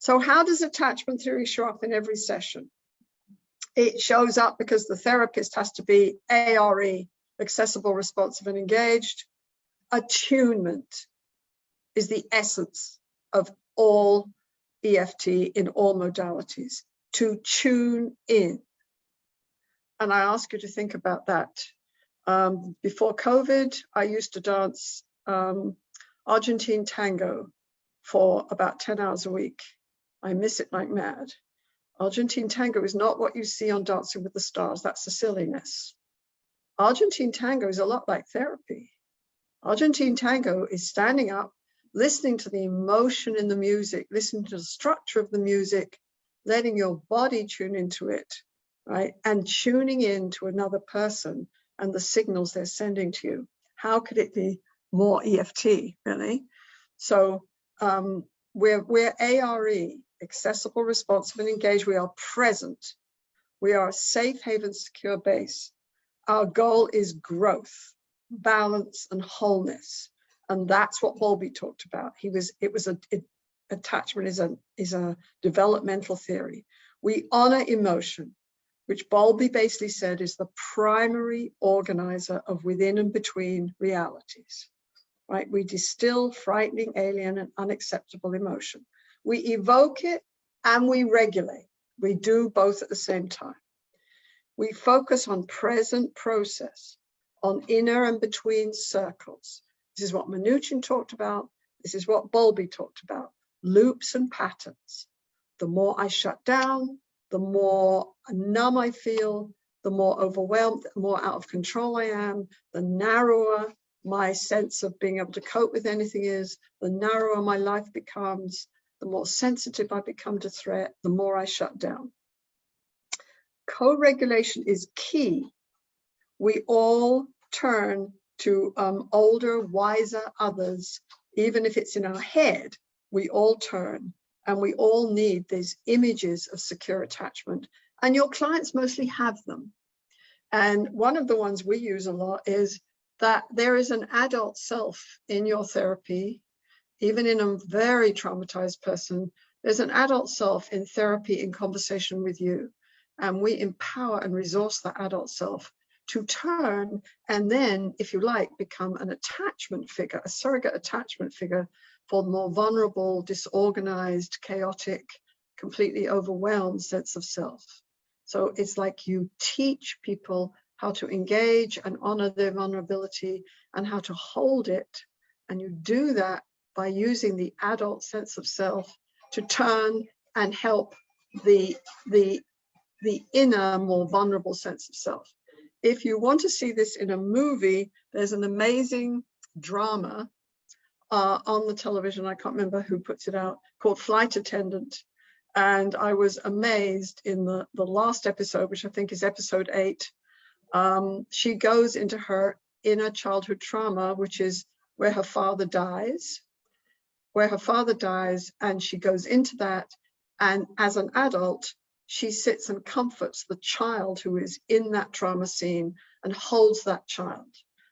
So how does attachment theory show up in every session? It shows up because the therapist has to be ARE, accessible, responsive, and engaged. Attunement is the essence of all EFT in all modalities, to tune in. And I ask you to think about that. Before COVID, I used to dance Argentine tango for about 10 hours a week. I miss it like mad. Argentine tango is not what you see on Dancing with the Stars. That's the silliness. Argentine tango is a lot like therapy. Argentine tango is standing up, listening to the emotion in the music, listening to the structure of the music, letting your body tune into it, right? And tuning in to another person and the signals they're sending to you. How could it be more EFT, really? So we're ARE, accessible, responsive, and engaged. We are present. We are a safe haven, secure base. Our goal is growth, balance, and wholeness. And that's what Bowlby talked about. Attachment is a developmental theory. We honor emotion, which Bowlby basically said is the primary organizer of within and between realities, right? We distill frightening, alien, and unacceptable emotion. We evoke it and we regulate. We do both at the same time. We focus on present process, on inner and between circles. This is what Mnuchin talked about. This is what Bowlby talked about. Loops and patterns. The more I shut down, the more numb I feel, the more overwhelmed, the more out of control I am, the narrower my sense of being able to cope with anything is, the narrower my life becomes, the more sensitive I become to threat, the more I shut down. Co-regulation is key. We all turn to older, wiser others, even if it's in our head, we all turn, and we all need these images of secure attachment, and your clients mostly have them. And one of the ones we use a lot is that there is an adult self in your therapy. Even in a very traumatized person, there's an adult self in therapy, in conversation with you. And we empower and resource that adult self to turn and then, if you like, become an attachment figure, a surrogate attachment figure for the more vulnerable, disorganized, chaotic, completely overwhelmed sense of self. So it's like you teach people how to engage and honor their vulnerability and how to hold it. And you do that by using the adult sense of self to turn and help the inner, more vulnerable sense of self. If you want to see this in a movie, there's an amazing drama on the television, I can't remember who puts it out, called Flight Attendant. And I was amazed in the last episode, which I think is episode 8. She goes into her inner childhood trauma, which is where her father dies, and she goes into that. And as an adult, she sits and comforts the child who is in that trauma scene and holds that child.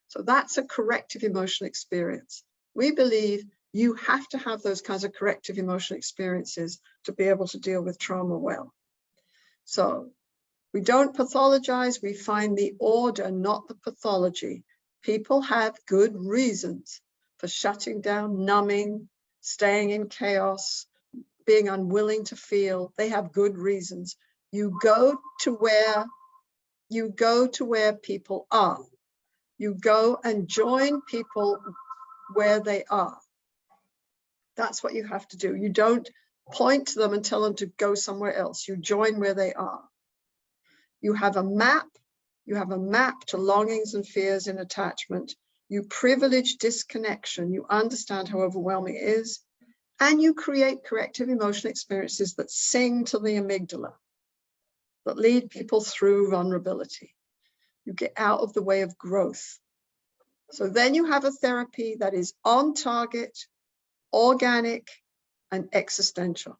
So that's a corrective emotional experience. We believe you have to have those kinds of corrective emotional experiences to be able to deal with trauma well. So we don't pathologize, we find the order, not the pathology. People have good reasons for shutting down, numbing, staying in chaos, being unwilling to feel. They have good reasons. You go to where people are. You go and join people where they are. That's what you have to do. You don't point to them and tell them to go somewhere else. You join where they are. You have a map. You have a map to longings and fears in attachment. You privilege disconnection. You understand how overwhelming it is. And you create corrective emotional experiences that sing to the amygdala, that lead people through vulnerability. You get out of the way of growth. So then you have a therapy that is on target, organic, and existential.